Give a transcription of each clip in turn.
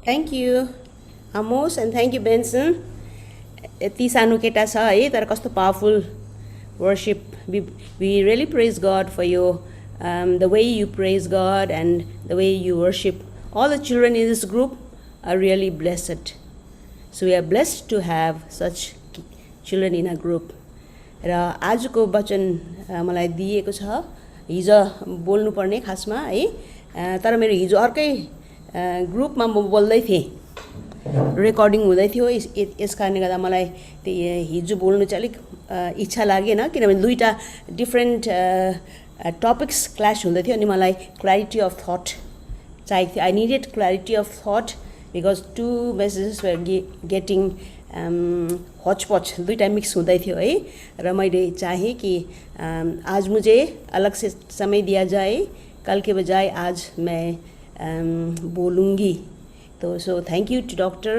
Thank you, Amos, and thank you, Benson. यति सानो केटा छ है तर कस्तो powerful worship. We really praise God for your the way you praise God and the way you worship. All the children in this group are really blessed. So we are blessed to have such children in a group. र आजको वचन मलाई दिएको छ हिजो बोल्नुपर्ने खासमा है तर मेरो हिजो अर्कै ग्रुपमा म बोल्दै थिएँ रेकर्डिङ हुँदै थियो यस कारणले गर्दा मलाई हिजो बोल्नु चाहिँ अलिक इच्छा लागेन किनभने दुईटा डिफ्रेन्ट टपिक्स क्ल्यास हुँदै थियो अनि मलाई क्ल्यारिटी अफ थट चाहिएको थियो I needed clarity of thought because two messages were getting हचपच दुईटा मिक्स हुँदै थियो है र मैले चाहेँ कि आज मुझे अलग से समय दिया जाए कल के बजाय आज मैं बोलूँगी तो so thank you to doctor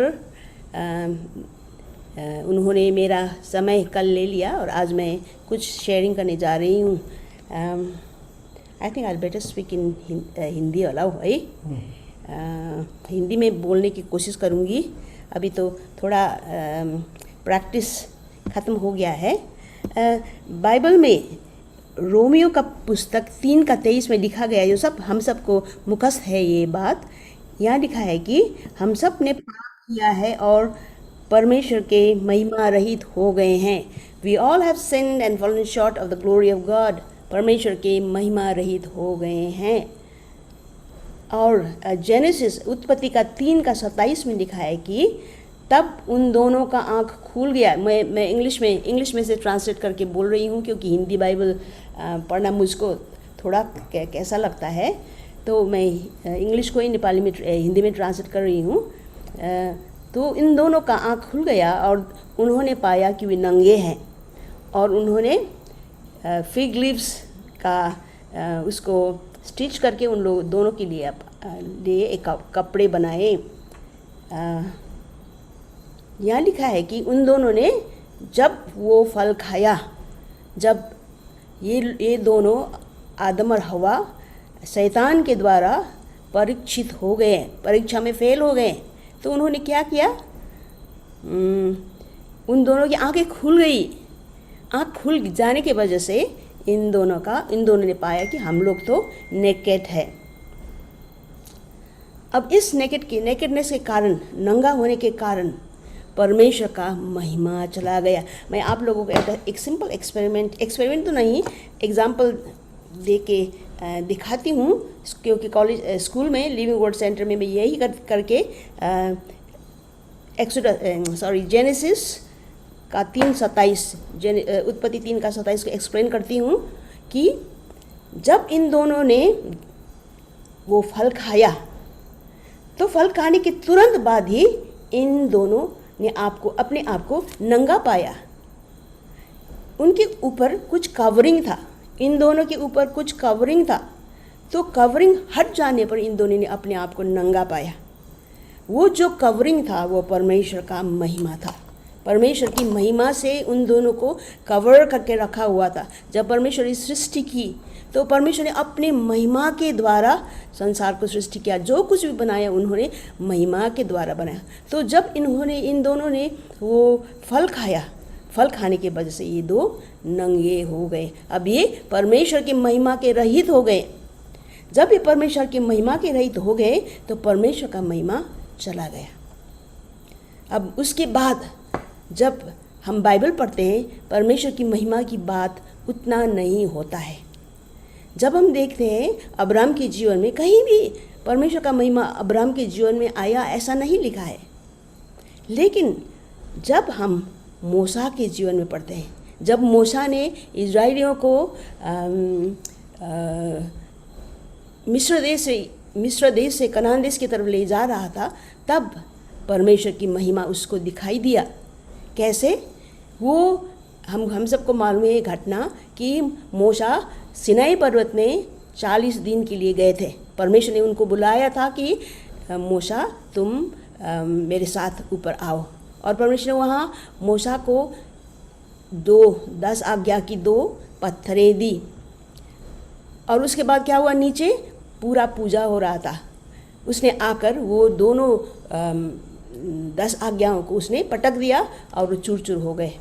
उन्होंने मेरा समय कल ले लिया और आज मैं कुछ शेयरिंग करने जा रही हूँ I think I better speak in Hindi होला है हिंदी में बोलने की कोशिश करूँगी अभी तो थोड़ा प्रैक्टिस ख़त्म हो गया है बाइबल में रोमियो का पुस्तक 3:23 में लिखा गया जो सब हम सबको मुखस्त है ये बात यहाँ लिखा है कि हम सब ने पाप किया है और परमेश्वर के महिमा रहित हो गए हैं we all have sinned and fallen short of the glory of God परमेश्वर के महिमा रहित हो गए हैं और जेनेसिस उत्पत्ति का 3:27 में लिखा है कि तब उन दोनों का आँख खुल गया मैं इंग्लिश में से ट्रांसलेट करके बोल रही हूँ क्योंकि हिंदी बाइबल पढ़ना मुझको थोड़ा कैसा लगता है तो मैं इंग्लिश को ही नेपाली में हिंदी में ट्रांसलेट कर रही हूँ तो इन दोनों का आँख खुल गया और उन्होंने पाया कि वे नंगे हैं और उन्होंने फिग लीव्स का उसको स्टिच करके उन लोग दोनों के लिए एक कपड़े बनाए यहाँ लिखा है कि उन दोनों ने जब वो फल खाया जब ये दोनों आदम और हवा शैतान के द्वारा परीक्षित हो गए परीक्षा में फेल हो गए तो उन्होंने क्या किया उन दोनों की आंखें खुल गई आँख खुल जाने की वजह से इन दोनों ने पाया कि हम लोग तो नेकेड है अब इस नेकेडनेस के कारण नंगा होने के कारण परमेश्वर का महिमा चला गया मैं आप लोगों को एक सिंपल एक्सपेरिमेंट तो नहीं एग्जाम्पल दे के दिखाती हूँ क्योंकि स्कूल में लिविंग वर्ड सेंटर में मैं यही करके जेनेसिस का 3:27 उत्पत्ति 3:27 को एक्सप्लेन करती हूँ कि जब इन दोनों ने वो फल खाया तो फल खाने के तुरंत बाद ही इन दोनों ने अपने आप को नंगा पाया उनके ऊपर कुछ कवरिंग था इन दोनों के ऊपर कुछ कवरिंग था तो कवरिंग हट जाने पर इन दोनों ने अपने आप को नंगा पाया वो जो कवरिंग था वो परमेश्वर का महिमा था परमेश्वर की महिमा से उन दोनों को कवर करके रखा हुआ था जब परमेश्वर ने सृष्टि की तो परमेश्वर ने अपने महिमा के द्वारा संसार को सृष्टि किया जो कुछ भी बनाया उन्होंने महिमा के द्वारा बनाया तो जब इन दोनों ने वो फल खाया फल खाने की वजह से ये दो नंगे हो गए अब ये परमेश्वर की महिमा के रहित हो गए जब ये परमेश्वर की महिमा के रहित हो गए तो परमेश्वर का महिमा चला गया अब उसके बाद जब हम बाइबल पढ़ते हैं परमेश्वर की महिमा की बात उतना नहीं होता है जब हम देखते हैं अब्राहम के जीवन में कहीं भी परमेश्वर का महिमा अब्राहम के जीवन में आया ऐसा नहीं लिखा है लेकिन जब हम मूसा के जीवन में पढ़ते हैं जब मूसा ने इजराइलियों को मिस्र देश से कनान देश की तरफ ले जा रहा था तब परमेश्वर की महिमा उसको दिखाई दिया कैसे वो हम सबको मालूम है घटना कि मूसा सिनाई पर्वत में 40 दिन के लिए गए थे परमेश्वर ने उनको बुलाया था कि मूसा तुम मेरे साथ ऊपर आओ और परमेश्वर ने वहाँ मूसा को 10 आज्ञा की 2 पत्थरें दी और उसके बाद क्या हुआ नीचे पूरा पूजा हो रहा था उसने आकर वो दोनों 10 आज्ञाओं को उसने पटक दिया और वो चूर चूर हो गए।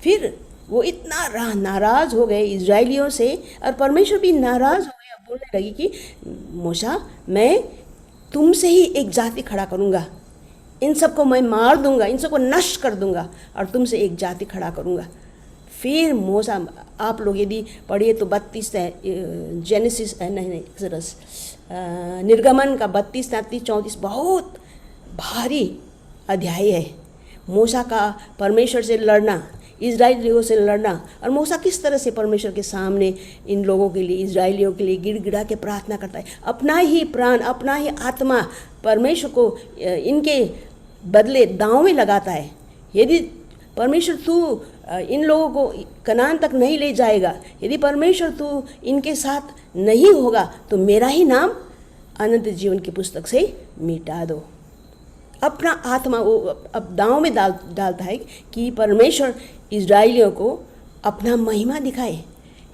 फिर वो इतना नाराज़ हो गए इजराइलियों से, और परमेश्वर भी नाराज़ हो गए। अब बोलने लगी कि मूसा, मैं तुमसे ही एक जाति खड़ा करूँगा, इन सबको मैं मार दूंगा, इन सबको नष्ट कर दूंगा और तुमसे एक जाति खड़ा करूँगा। फिर मूसा, आप लोग यदि पढ़िए तो 32 जेनेसिस नहीं एक्सोडस, निर्गमन का 32, 33, 34 बहुत भारी अध्याय है। मूसा का परमेश्वर से लड़ना, इजराइलियों से लड़ना, और मूसा किस तरह से परमेश्वर के सामने इन लोगों के लिए, इजराइलियों के लिए गिड़गिड़ा के प्रार्थना करता है। अपना ही प्राण, अपना ही आत्मा परमेश्वर को इनके बदले दांव में लगाता है। यदि परमेश्वर तू इन लोगों को कनान तक नहीं ले जाएगा, यदि परमेश्वर तू इनके साथ नहीं होगा, तो मेरा ही नाम अनंत जीवन की पुस्तक से मिटा दो। अपना आत्मा वो अब दांव में डालता है कि परमेश्वर इजराइलियों को अपना महिमा दिखाए,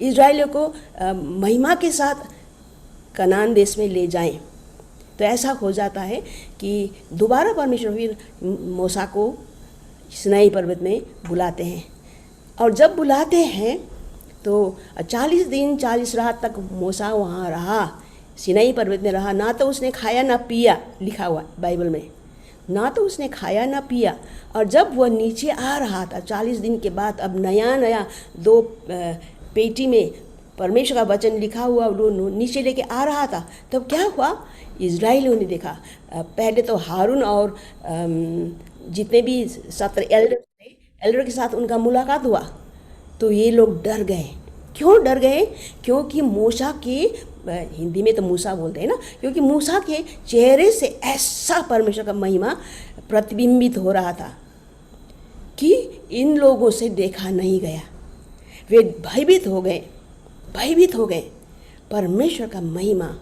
इजराइलियों को महिमा के साथ कनान देश में ले जाएं। तो ऐसा हो जाता है कि दोबारा परमेश्वर फिर मूसा को सिनाई पर्वत में बुलाते हैं, और जब बुलाते हैं तो 40 दिन 40 रात तक मूसा वहाँ रहा, सिनाई पर्वत में रहा। ना तो उसने खाया ना पिया, लिखा हुआ बाइबल में, ना तो उसने खाया ना पिया। और जब वह नीचे आ रहा था 40 दिन के बाद, अब नया 2 पेटी में परमेश्वर का वचन लिखा हुआ वो नीचे लेके आ रहा था, तब क्या हुआ, इजराइलियों ने देखा। पहले तो हारून और जितने भी 17 एल्डर के साथ उनका मुलाकात हुआ, तो ये लोग डर गए। क्यों डर गए? क्योंकि मूसा के, हिंदी में तो मूसा बोलते हैं ना, क्योंकि मूसा के चेहरे से ऐसा परमेश्वर का महिमा प्रतिबिंबित हो रहा था कि इन लोगों से देखा नहीं गया। वे भयभीत हो गए। परमेश्वर का महिमा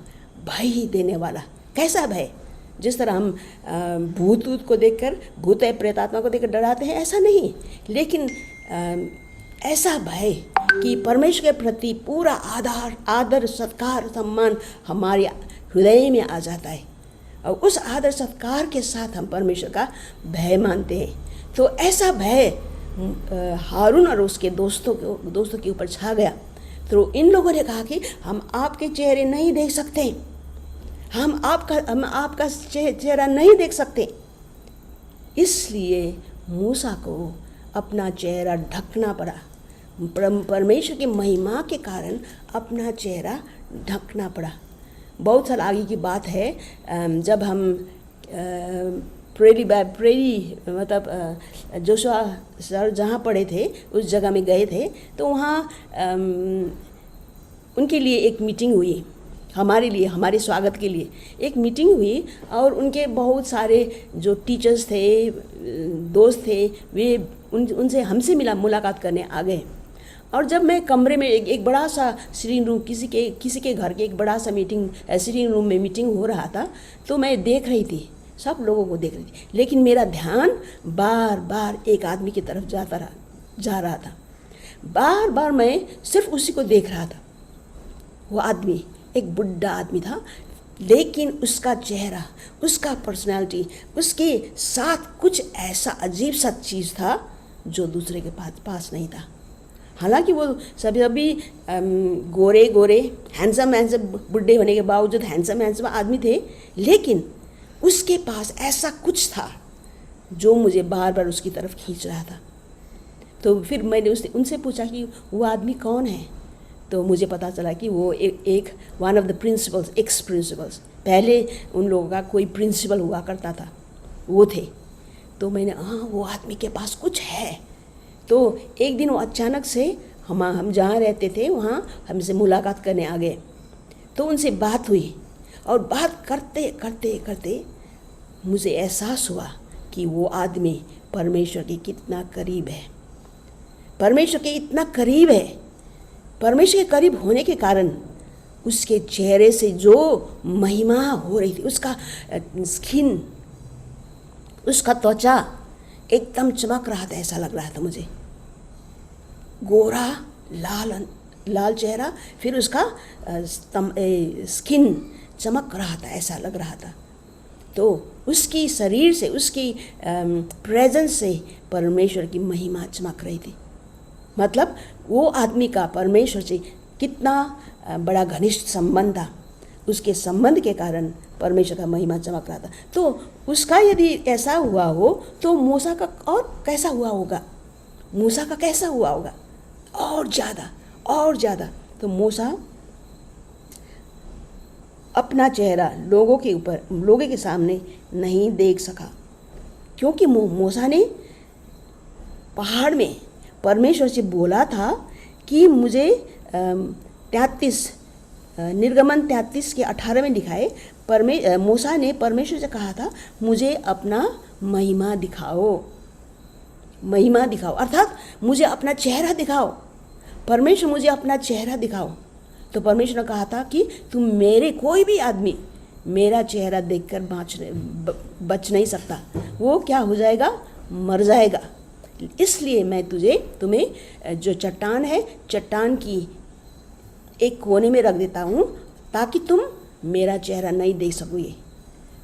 भय ही देने वाला। कैसा भय? जिस तरह हम भूत को देखकर, भूत प्रेतात्मा को देखकर डराते हैं, ऐसा नहीं, लेकिन ऐसा भय कि परमेश्वर के प्रति पूरा आदर सत्कार सम्मान हमारे हृदय में आ जाता है, और उस आदर सत्कार के साथ हम परमेश्वर का भय मानते हैं। तो ऐसा भय हारून और उसके दोस्तों के ऊपर छा गया। तो इन लोगों ने कहा कि हम आपके चेहरे नहीं देख सकते, हम आपका चेहरा नहीं देख सकते। इसलिए मूसा को अपना चेहरा ढकना पड़ा। परमेश्वर की महिमा के कारण अपना चेहरा ढकना पड़ा। बहुत साल आगे की बात है, जब हम प्रेरी मतलब जोशुआ सर जहाँ पढ़े थे उस जगह में गए थे, तो वहाँ उनके लिए एक मीटिंग हुई, हमारे लिए, हमारे स्वागत के लिए एक मीटिंग हुई, और उनके बहुत सारे जो टीचर्स थे, दोस्त थे, वे उनसे हमसे मुलाकात करने आ गए। और जब मैं कमरे में एक बड़ा सा सीटिंग रूम, किसी के घर के एक बड़ा सा सीटिंग रूम में मीटिंग हो रहा था, तो मैं देख रही थी, सब लोगों को देख रही थी, लेकिन मेरा ध्यान बार बार एक आदमी की तरफ जा रहा था। बार बार मैं सिर्फ उसी को देख रहा था। वो आदमी एक बुढ़ा आदमी था, लेकिन उसका चेहरा, उसका पर्सनालिटी, उसके साथ कुछ ऐसा अजीब सा चीज़ था जो दूसरे के पास नहीं था। हालांकि वो सभी गोरे हैंडसम बुढ़े होने के बावजूद हैंडसम आदमी थे, लेकिन उसके पास ऐसा कुछ था जो मुझे बार बार उसकी तरफ खींच रहा था। तो फिर मैंने उनसे पूछा कि वो आदमी कौन है, तो मुझे पता चला कि वो एक one of the principles, x principles, पहले उन लोगों का कोई प्रिंसिपल हुआ करता था, वो थे। तो मैंने, हाँ वो आदमी के पास कुछ है। तो एक दिन वो अचानक से हम जहाँ रहते थे वहाँ हमसे मुलाकात करने आ गए। तो उनसे बात हुई, और बात करते करते मुझे एहसास हुआ कि वो आदमी परमेश्वर के कितना करीब है, परमेश्वर के इतना करीब है। परमेश्वर के करीब होने के कारण उसके चेहरे से जो महिमा हो रही थी, उसका स्किन, उसका त्वचा एकदम चमक रहा था, ऐसा लग रहा था मुझे। गोरा लाल चेहरा, फिर उसका स्किन चमक रहा था, ऐसा लग रहा था। तो उसकी शरीर से, उसकी प्रेजेंस से परमेश्वर की महिमा चमक रही थी। मतलब वो आदमी का परमेश्वर से कितना बड़ा घनिष्ठ संबंध था, उसके संबंध के कारण परमेश्वर का महिमा चमक रहा था। तो उसका यदि ऐसा हुआ हो तो मूसा का और कैसा हुआ होगा, मूसा का कैसा हुआ होगा, और ज़्यादा। तो मूसा अपना चेहरा लोगों के सामने नहीं देख सका, क्योंकि मूसा ने पहाड़ में परमेश्वर से बोला था कि मुझे 33 निर्गमन 33 के 18 में लिखा है, मूसा ने परमेश्वर से कहा था मुझे अपना महिमा दिखाओ, अर्थात मुझे अपना चेहरा दिखाओ, परमेश्वर मुझे अपना चेहरा दिखाओ। तो परमेश्वर ने कहा था कि तुम कोई भी आदमी मेरा चेहरा देखकर बच नहीं सकता, वो क्या हो जाएगा, मर जाएगा। इसलिए मैं तुम्हें जो चट्टान है, चट्टान की एक कोने में रख देता हूँ ताकि तुम मेरा चेहरा नहीं देख सकोगे।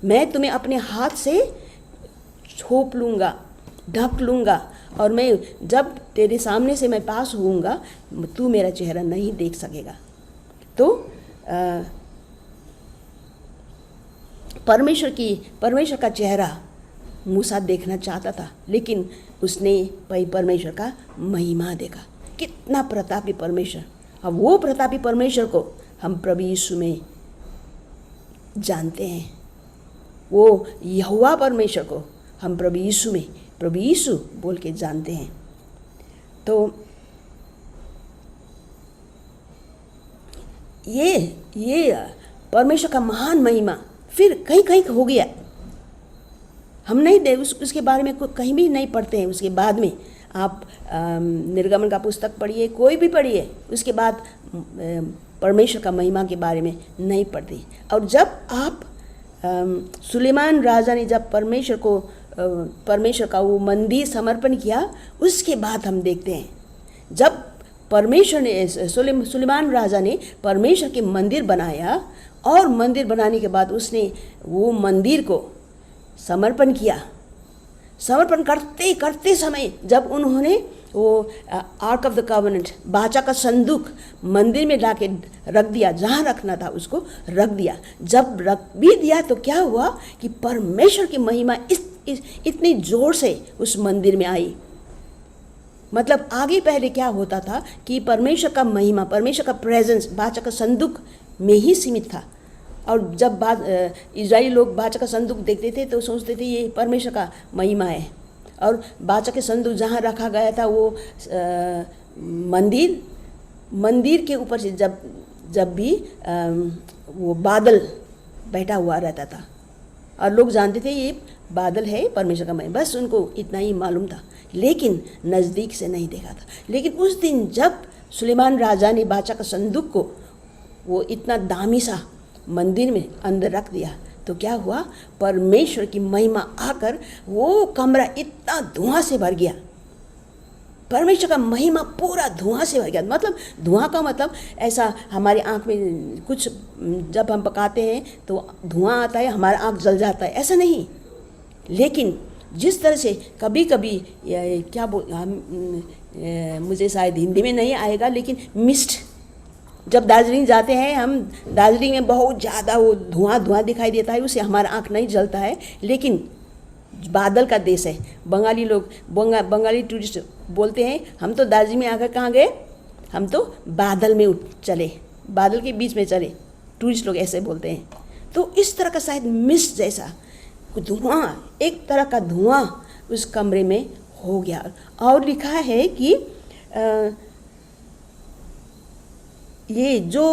मैं तुम्हें अपने हाथ से छोप लूँगा, ढक लूँगा, और मैं जब तेरे सामने से मैं पास होऊंगा तू मेरा चेहरा नहीं देख सकेगा। तो परमेश्वर का चेहरा मूसा देखना चाहता था, लेकिन उसने परमेश्वर का महिमा देखा। कितना प्रतापी परमेश्वर। अब वो प्रतापी परमेश्वर को हम प्रभु यीशु में जानते हैं, वो यहोवा परमेश्वर को हम प्रभु यीशु बोल के जानते हैं। तो ये परमेश्वर का महान महिमा फिर कहीं हो गया। हम नहीं दे उसके बारे में कहीं भी नहीं पढ़ते हैं। उसके बाद में आप निर्गमन का पुस्तक पढ़िए, कोई भी पढ़िए, उसके बाद परमेश्वर का महिमा के बारे में नहीं पढ़ते। और जब आप सुलेमान राजा ने जब परमेश्वर का वो मंदिर समर्पण किया, उसके बाद हम देखते हैं जब परमेश्वर ने सुलेमान राजा ने परमेश्वर के मंदिर बनाया, और मंदिर बनाने के बाद उसने वो मंदिर को समर्पण किया। समर्पण करते करते समय जब उन्होंने वो आर्क ऑफ द कॉवेनेंट, वाचा का संदूक मंदिर में लाके रख दिया, जहाँ रखना था उसको रख दिया। जब रख भी दिया तो क्या हुआ कि परमेश्वर की महिमा इतनी जोर से उस मंदिर में आई। मतलब आगे पहले क्या होता था कि परमेश्वर का महिमा, परमेश्वर का प्रेजेंस वाचा का संदूक में ही सीमित था। और जब इजरायली लोग वाचा का संदूक देखते थे तो सोचते थे ये परमेश्वर का महिमा है। और वाचा के संदूक जहाँ रखा गया था वो मंदिर के ऊपर से जब भी वो बादल बैठा हुआ रहता था, और लोग जानते थे ये बादल है परमेश्वर का महिमा, बस उनको इतना ही मालूम था, लेकिन नज़दीक से नहीं देखा था। लेकिन उस दिन जब सुलेमान राजा ने वाचा का संदूक को वो इतना दामी सा मंदिर में अंदर रख दिया, तो क्या हुआ, परमेश्वर की महिमा आकर वो कमरा इतना धुआं से भर गया। परमेश्वर का महिमा पूरा धुआं से भर गया। मतलब धुआं का मतलब ऐसा हमारी आँख में कुछ जब हम पकाते हैं तो धुआं आता है, हमारा आँख जल जाता है, ऐसा नहीं। लेकिन जिस तरह से कभी कभी मुझे शायद हिंदी में नहीं आएगा, लेकिन मिस्ट, जब दार्जिलिंग जाते हैं हम, दार्जिलिंग में बहुत ज़्यादा वो धुआं दिखाई देता है, उससे हमारा आँख नहीं जलता है। लेकिन बादल का देश है, बंगाली टूरिस्ट बोलते हैं हम तो दार्जिलिंग में आकर कहाँ गए, हम तो बादल में चले, बादल के बीच में चले, टूरिस्ट लोग ऐसे बोलते हैं। तो इस तरह का शायद मिस्ट जैसा धुआं, एक तरह का धुआं उस कमरे में हो गया। और लिखा है कि ये जो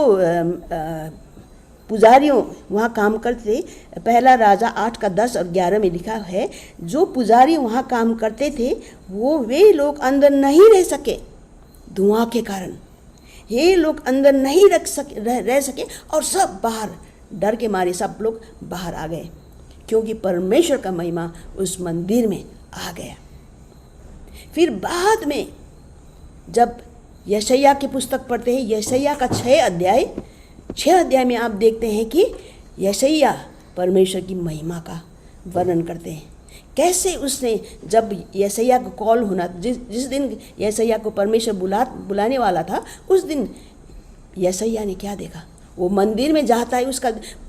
पुजारियों वहाँ काम करते, पहला राजा 8:10 और 11 में लिखा है, जो पुजारी वहाँ काम करते थे वे लोग अंदर नहीं रह सके धुआं के कारण। ये लोग अंदर नहीं रह सके और सब बाहर, डर के मारे सब लोग बाहर आ गए, क्योंकि परमेश्वर का महिमा उस मंदिर में आ गया। फिर बाद में जब यशायाह की पुस्तक पढ़ते हैं, यशायाह का 6 अध्याय में आप देखते हैं कि यशायाह परमेश्वर की महिमा का वर्णन करते हैं। कैसे उसने, जब यशायाह को कॉल होना, जिस दिन यशायाह को परमेश्वर बुलाने वाला था, उस दिन यशायाह ने क्या देखा? वो मंदिर में जाता है,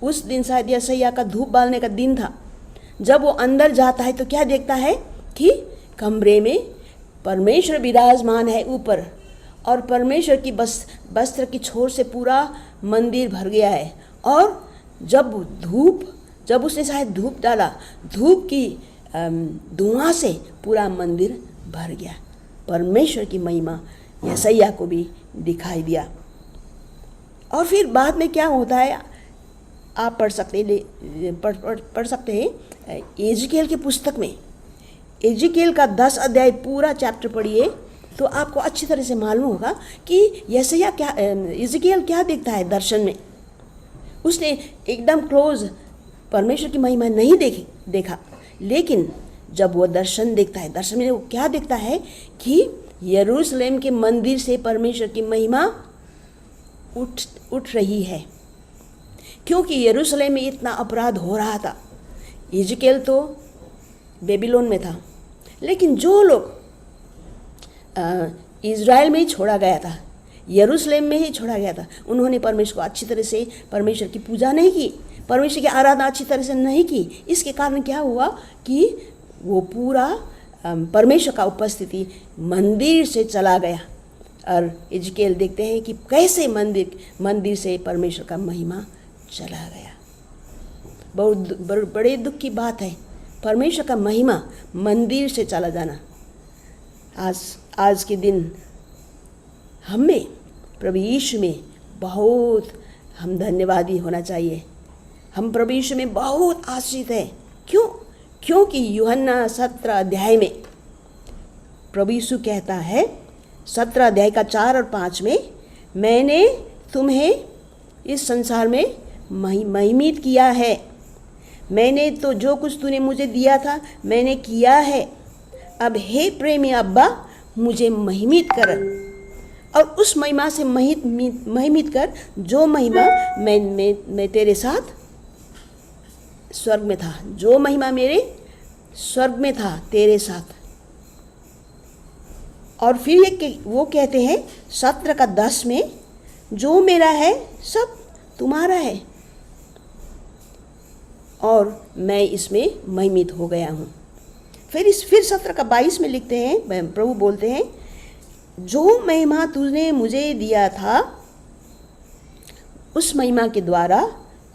उस दिन शायद यशायाह का धूप बालने का दिन था। जब वो अंदर जाता है तो क्या देखता है कि कमरे में परमेश्वर विराजमान है ऊपर, और परमेश्वर की वस्त्र की छोर से पूरा मंदिर भर गया है। और जब उसने शायद धूप डाला, धूप की धुआं से पूरा मंदिर भर गया। परमेश्वर की महिमा यशायाह को भी दिखाई दिया। और फिर बाद में क्या होता है, आप पढ़ सकते हैं एजिकेल की पुस्तक में। एजिकेल का 10 अध्याय पूरा चैप्टर पढ़िए तो आपको अच्छी तरह से मालूम होगा कि एजिकेल क्या देखता है दर्शन में। उसने एकदम क्लोज परमेश्वर की महिमा नहीं देखा, लेकिन जब वो दर्शन देखता है, दर्शन में वो क्या देखता है कि यरूशलेम के मंदिर से परमेश्वर की महिमा उठ रही है, क्योंकि यरूशलेम में इतना अपराध हो रहा था। एजिकेल तो बेबीलोन में था, लेकिन जो लोग इज़राइल में ही छोड़ा गया था, यरूशलेम में ही छोड़ा गया था, उन्होंने परमेश्वर को अच्छी तरह से, परमेश्वर की पूजा नहीं की, परमेश्वर की आराधना अच्छी तरह से नहीं की। इसके कारण क्या हुआ कि वो पूरा परमेश्वर का उपस्थिति मंदिर से चला गया। और एजिकेल देखते हैं कि कैसे मंदिर से परमेश्वर का महिमा चला गया। बहुत बड़े दुख की बात है, परमेश्वर का महिमा मंदिर से चला जाना। आज के दिन हमें प्रभु यीशु में बहुत हम धन्यवादी होना चाहिए। हम प्रभु यीशु में बहुत आश्रित हैं। क्योंकि यूहन्ना 17 अध्याय में प्रभु यीशु कहता है, 17 अध्याय का 4 और 5 में, मैंने तुम्हें इस संसार में महिमित किया है। मैंने तो जो कुछ तूने मुझे दिया था मैंने किया है। अब हे प्रेमी अब्बा, मुझे महिमित कर, और उस महिमा से महिमित कर जो महिमा मैं तेरे साथ स्वर्ग में था, जो महिमा मेरे स्वर्ग में था तेरे साथ। और फिर वो कहते हैं 17 का 10 में, जो मेरा है सब तुम्हारा है और मैं इसमें महिमित हो गया हूँ। फिर 17 का 22 में लिखते हैं, प्रभु बोलते हैं, जो महिमा तूने मुझे दिया था उस महिमा के द्वारा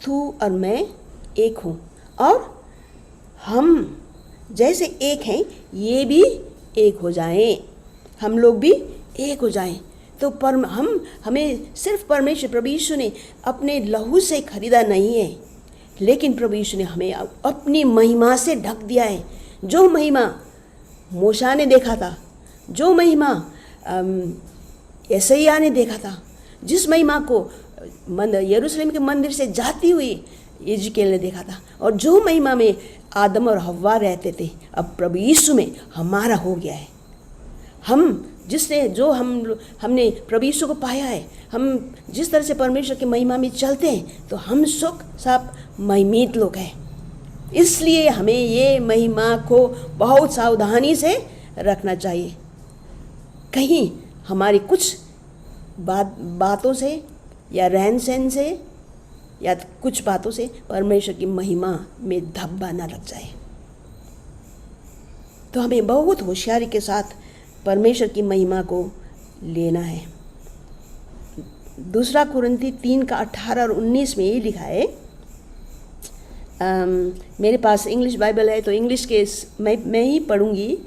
तू और मैं एक हूँ, और हम जैसे एक हैं ये भी एक हो जाएं, हम लोग भी एक हो जाएं। तो हमें सिर्फ परमेश्वर प्रभु यीशु ने अपने लहू से खरीदा नहीं है, लेकिन प्रभु यीशु ने हमें अपनी महिमा से ढक दिया है। जो महिमा मूसा ने देखा था, जो महिमा यशायाह ने देखा था, जिस महिमा को यरूशलेम के मंदिर से जाती हुई एजिकेल ने देखा था, और जो महिमा में आदम और हव्वा रहते थे, अब प्रभु यीशु में हमारा हो गया है। हमने प्रभु यीशु को पाया है, हम जिस तरह से परमेश्वर की महिमा में चलते हैं तो हम सब महिमित लोग हैं। इसलिए हमें ये महिमा को बहुत सावधानी से रखना चाहिए। कहीं हमारी कुछ बातों से या रहन सहन से या कुछ बातों से परमेश्वर की महिमा में धब्बा ना लग जाए। तो हमें बहुत होशियारी के साथ परमेश्वर की महिमा को लेना है। 2 कुरिन्थी 3 का 18 और 19 में ये लिखा है, मेरे पास इंग्लिश बाइबल है तो इंग्लिश के मैं ही पढ़ूंगी।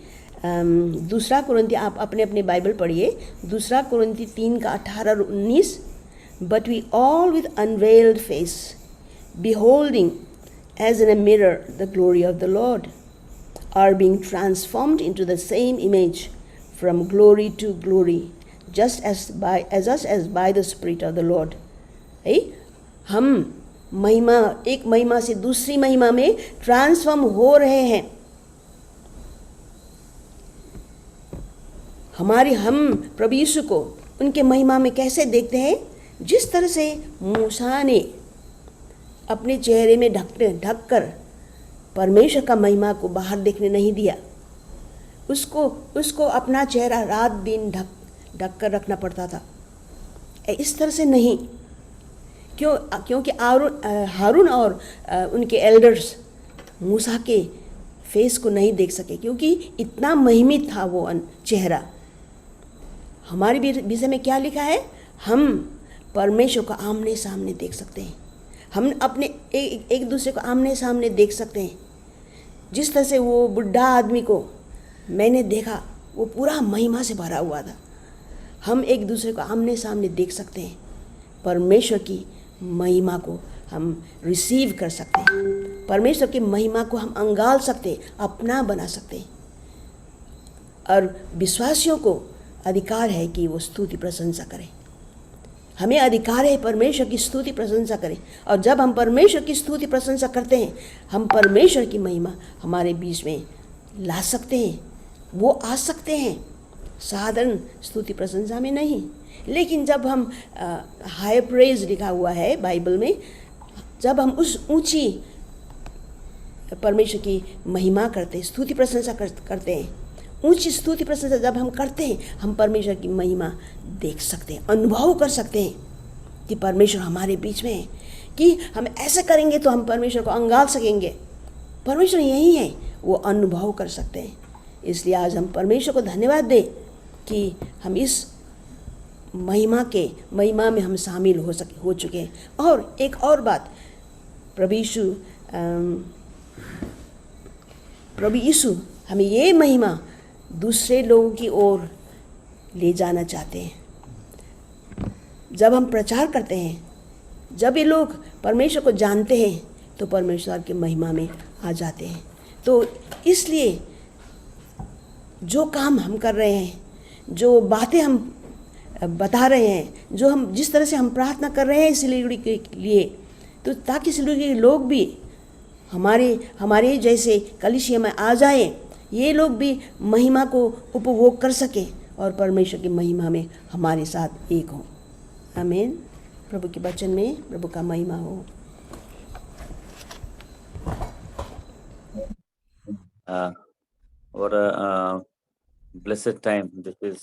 2 कुरिन्थी, आप अपने अपने बाइबल पढ़िए। 2 कुरिन्थी 3 का 18 और 19, but we all with unveiled face beholding as in a mirror the glory of the Lord are being transformed into the same image from glory to glory, just as by the Spirit of the Lord। हम एक महिमा से दूसरी महिमा में transform हो रहे हैं। हम प्रभु यीशु को उनके महिमा में कैसे देखते हैं? जिस तरह से मूसा ने अपने चेहरे में ढक कर परमेश्वर का महिमा को बाहर देखने नहीं दिया। उसको अपना चेहरा रात दिन ढक कर रखना पड़ता था। इस तरह से नहीं, क्योंकि हारून और उनके एल्डर्स मूसा के फेस को नहीं देख सके, क्योंकि इतना महिमित था वो चेहरा। हमारे विषय में क्या लिखा है? हम परमेश्वर को आमने सामने देख सकते हैं। हम अपने एक दूसरे को आमने सामने देख सकते हैं। जिस तरह से वो बुढ़ा आदमी को मैंने देखा, वो पूरा महिमा से भरा हुआ था। हम एक दूसरे को आमने सामने देख सकते हैं। परमेश्वर की महिमा को हम रिसीव कर सकते हैं। परमेश्वर की महिमा को हम अंगाल सकते हैं, अपना बना सकते हैं। और विश्वासियों को अधिकार है कि वो स्तुति प्रशंसा करें। हमें अधिकार है परमेश्वर की स्तुति प्रशंसा करें। और जब हम परमेश्वर की स्तुति प्रशंसा करते हैं, हम परमेश्वर की महिमा हमारे बीच में ला सकते हैं। वो आ सकते हैं, साधारण स्तुति प्रशंसा में नहीं। लेकिन जब हम हाई प्रेज लिखा हुआ है बाइबल में, जब हम उस ऊंची परमेश्वर की महिमा करते, स्तुति प्रशंसा करते हैं, ऊंची स्तुति प्रशंसा जब हम करते हैं, हम परमेश्वर की महिमा देख सकते हैं, अनुभव कर सकते हैं कि परमेश्वर हमारे बीच में है। कि हम ऐसे करेंगे तो हम परमेश्वर को अंगाल सकेंगे। परमेश्वर यही है, वो अनुभव कर सकते हैं। इसलिए आज हम परमेश्वर को धन्यवाद दें कि हम इस महिमा में हम शामिल हो चुके हैं। और एक और बात, प्रभु यीशु हमें ये महिमा दूसरे लोगों की ओर ले जाना चाहते हैं। जब हम प्रचार करते हैं, जब ये लोग परमेश्वर को जानते हैं, तो परमेश्वर की महिमा में आ जाते हैं। तो इसलिए जो काम हम कर रहे हैं, जो बातें हम बता रहे हैं, जिस तरह से हम प्रार्थना कर रहे हैं सिलीगुड़ी के लिए, तो ताकि सिलीगुड़ी के लोग भी हमारे जैसे कलीसिया में आ जाएं, ये लोग भी महिमा को उपभोग कर सकें और परमेश्वर की महिमा में हमारे साथ एक हों। आमीन। प्रभु के वचन में प्रभु का महिमा हो। What a blessed time this is